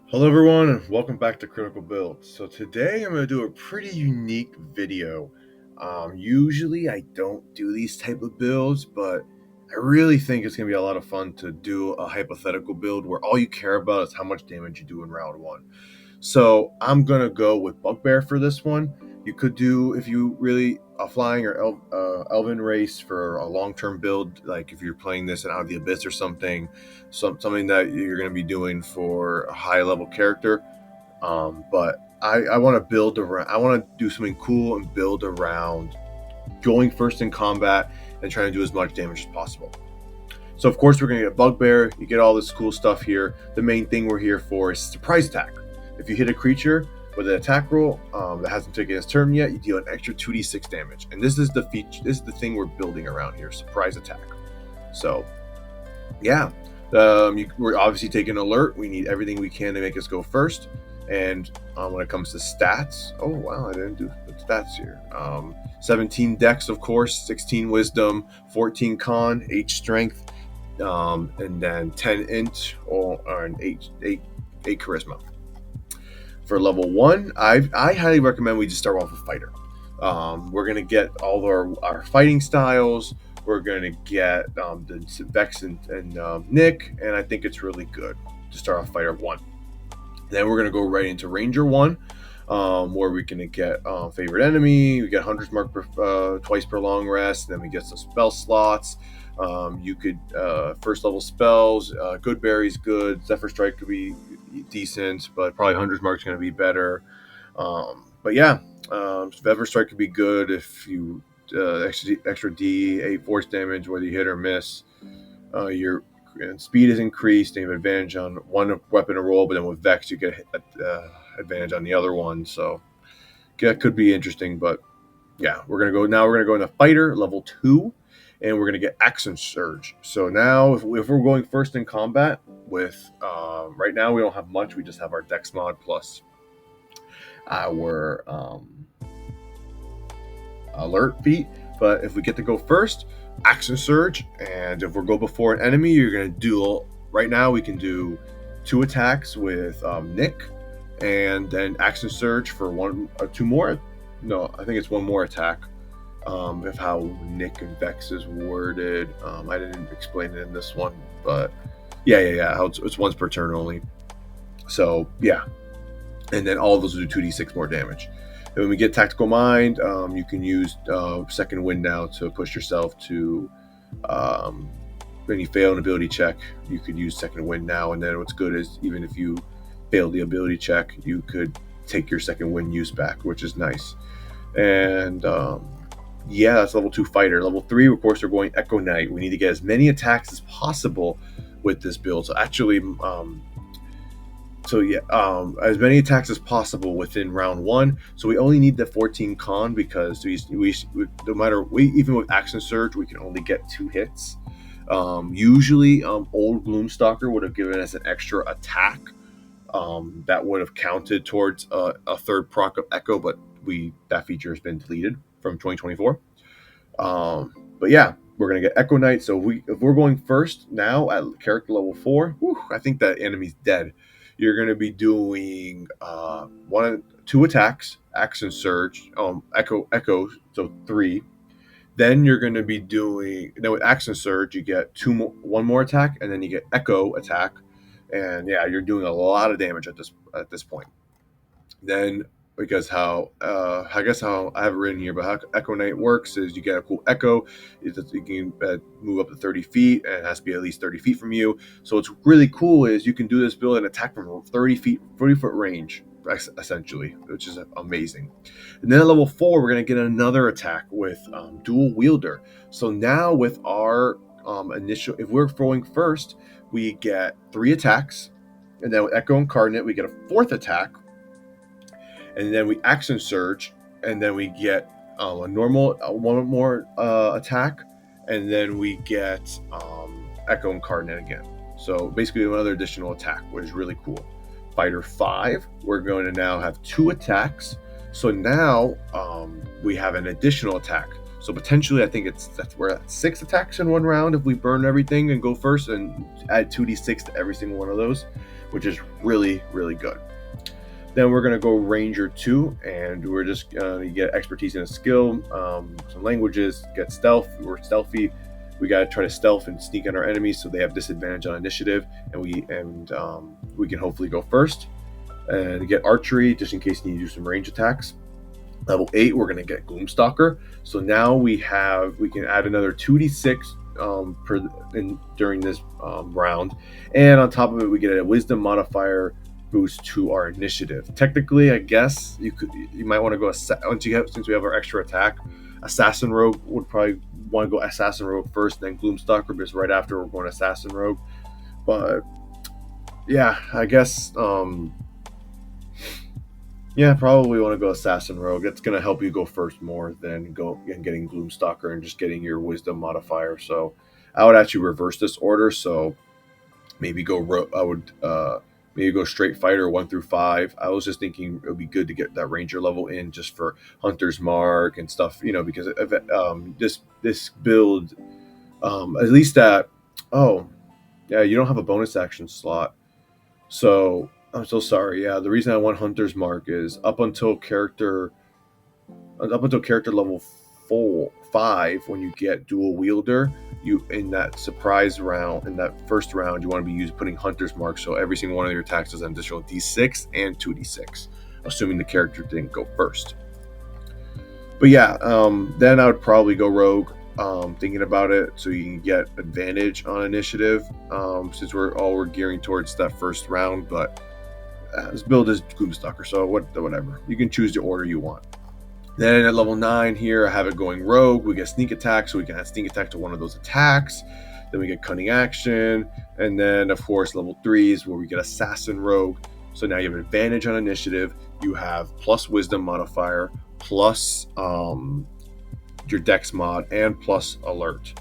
Hello everyone and welcome back to Critical Build. So today I'm going to do a pretty unique video. Usually I don't do these type of builds, but I really think it's going to be a lot of fun to do a hypothetical build where all you care about is how much damage you do in round one. So I'm going to go with Bugbear for this one. You could do, if you really, a flying or elven race for a long-term build, like if you're playing this in Out of the Abyss or something that you're going to be doing for a high-level character. But I want to build around, I want to do something cool and build around going first in combat and trying to do as much damage as possible. So of course we're going to get Bugbear, you get all this cool stuff here. The main thing we're here for is surprise attack. If you hit a creature with an attack roll that hasn't taken its turn yet, you deal an extra 2d6 damage. And this is the feature, this is the thing we're building around here, surprise attack. So yeah, we're obviously taking alert. We need everything we can to make us go first. And when it comes to stats, oh wow, I didn't do the stats here. 17 dex, of course, 16 wisdom, 14 con, 8 strength, and then 10 int and 8 charisma. For level 1, I highly recommend we just start off with fighter. We're going to get all of our fighting styles. We're going to get the Vex and Nick, and I think it's really good to start off fighter 1. Then we're going to go right into Ranger 1, where we're going to get favorite enemy. We get Hunter's Mark twice per long rest. Then we get some spell slots. You could first level spells. Good Berry's good. Zephyr Strike could be decent, but probably Hunter's Mark's going to be better. But yeah, Zephyr Strike could be good if you extra D8 force damage, whether you hit or miss. Your speed is increased, and you have advantage on one weapon to roll, but then with Vex you get advantage on the other one. So that could be interesting. But yeah, we're gonna go into fighter level 2, and we're gonna get Action Surge. So now if we're going first in combat with right now we don't have much. We just have our Dex mod plus our alert feat. But if we get to go first, Action Surge, and if we go before an enemy, you're going to do, right now we can do 2 attacks with Nick, and then Action Surge for 1 or 2 more. No, I think it's 1 more attack. If how Nick and Vex is worded, I didn't explain it in this one, but yeah, it's once per turn only. So yeah, and then all of those will do 2d6 more damage. And when we get Tactical Mind, you can use Second Wind now to push yourself to, when you fail an ability check, you could use Second Wind now. And then what's good is even if you fail the ability check, you could take your Second Wind use back, which is nice. And yeah, that's level 2 fighter. Level 3, of course, we're going Echo Knight. We need to get as many attacks as possible with this build. So actually, as many attacks as possible within round 1. So we only need the 14 con because we no matter even with Action Surge, we can only get 2 hits. Usually, old Gloom Stalker would have given us an extra attack that would have counted towards a third proc of Echo, but that feature has been deleted from 2024. But yeah, we're gonna get Echo Knight. So if we're going first now at character level 4, I think that enemy's dead. You're going to be doing 2 attacks, Action Surge, Echo, so 3. Then you're going to be doing, with Action Surge, you get 1 more attack, and then you get Echo attack, and yeah, you're doing a lot of damage at this point. Then, because how I have it written here, but how Echo Knight works is you get a cool Echo. You can move up to 30 feet, and it has to be at least 30 feet from you. So what's really cool is you can do this build and attack from 30-foot range, essentially, which is amazing. And then at level 4, we're going to get another attack with Dual Wielder. So now with our if we're throwing first, we get 3 attacks, and then with Echo Incarnate, we get a 4th attack. And then we Action Surge, and then we get a normal 1 more attack, and then we get Echo Incarnate again. So basically another additional attack, which is really cool. Fighter 5, we're going to now have 2 attacks. So now we have an additional attack. So potentially, I think we're at 6 attacks in one round if we burn everything and go first and add 2d6 to every single one of those, which is really, really good. Then we're going to go Ranger 2, and we're just going to get expertise in a skill, some languages, get stealth. We're stealthy. We got to try to stealth and sneak on our enemies so they have disadvantage on initiative, and we can hopefully go first. And get archery just in case you need to do some range attacks. Level 8, we're going to get Gloom Stalker. So now we can add another 2d6 during this round, and on top of it, we get a Wisdom modifier boost to our initiative. Technically, I guess you might want to go since we have our extra attack. Assassin Rogue would probably want to go Assassin Rogue first, then Gloom Stalker, because right after we're going Assassin Rogue. But yeah, I guess. Yeah, probably want to go Assassin Rogue. That's going to help you go first more than getting Gloom Stalker and just getting your Wisdom modifier. So I would actually reverse this order. So maybe maybe go straight fighter 1 through 5. I was just thinking it would be good to get that Ranger level in just for Hunter's Mark and stuff, because this build, at least that. Oh, yeah, you don't have a bonus action slot, so. I'm so sorry. Yeah, the reason I want Hunter's Mark is up until character level 5, when you get dual wielder, you in that surprise round, in that first round, you want to be putting Hunter's Mark. So every single one of your attacks is an additional d6 and 2d6, assuming the character didn't go first. But yeah, then I would probably go Rogue. Thinking about it, so you can get advantage on initiative, since we're gearing towards that first round, but. This build is Gloom Stalker, so whatever. You can choose the order you want. Then at level 9 here, I have it going Rogue. We get Sneak Attack, so we can add Sneak Attack to one of those attacks. Then we get Cunning Action. And then, of course, level 3 is where we get Assassin Rogue. So now you have advantage on initiative. You have plus Wisdom modifier, plus your Dex mod, and plus Alert.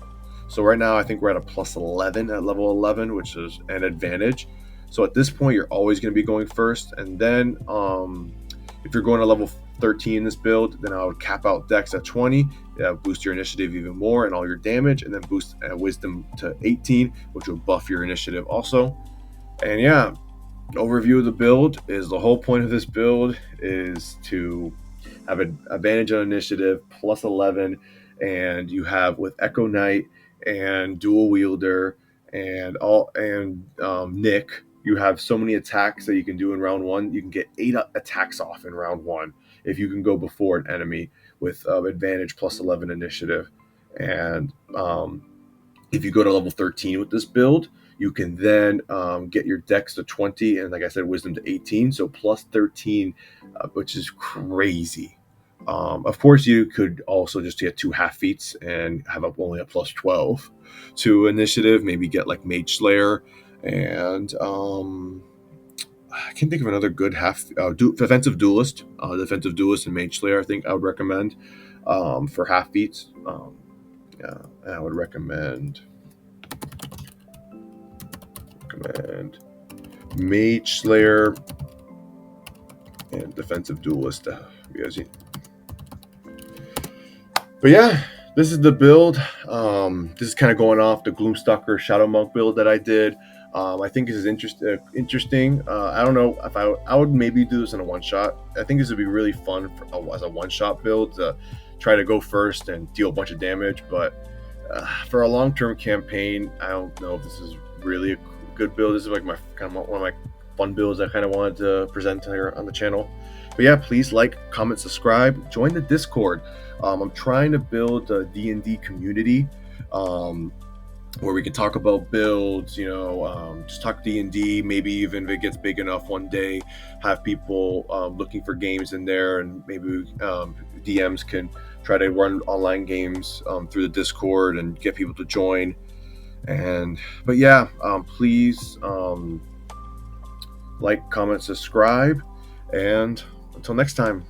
So right now, I think we're at a plus 11 at level 11, which is an advantage. So at this point, you're always going to be going first. And then if you're going to level 13 in this build, then I would cap out Dex at 20, boost your initiative even more and all your damage, and then boost Wisdom to 18, which will buff your initiative also. And yeah, overview of the build is the whole point of this build is to have an advantage on initiative, plus 11, and you have with Echo Knight and Dual Wielder and Nick. You have so many attacks that you can do in round 1. You can get 8 attacks off in round 1 if you can go before an enemy with advantage plus 11 initiative. And if you go to level 13 with this build, you can then get your Dex to 20 and, like I said, Wisdom to 18. So plus 13, which is crazy. Of course, you could also just get 2 half feats and have only a plus 12 to initiative. Maybe get like Mage Slayer. And I can't think of another good defensive duelist. Defensive duelist and Mage Slayer, I think I would recommend for half feats. Yeah, I would recommend Mage Slayer and defensive duelist. But yeah, this is the build. This is kind of going off the Gloomstalker Shadow Monk build that I did. I think this is interesting. I don't know if I would maybe do this in a one-shot. I think this would be really fun as a one-shot build to try to go first and deal a bunch of damage. But for a long-term campaign, I don't know if this is really a good build. This is like one of my fun builds I kind of wanted to present here on the channel. But yeah, please like, comment, subscribe, join the Discord. I'm trying to build a D&D community where we can talk about builds, just talk D&D, maybe even if it gets big enough one day, have people looking for games in there, and maybe DMs can try to run online games through the Discord and get people to join. But yeah, please like, comment, subscribe, and until next time.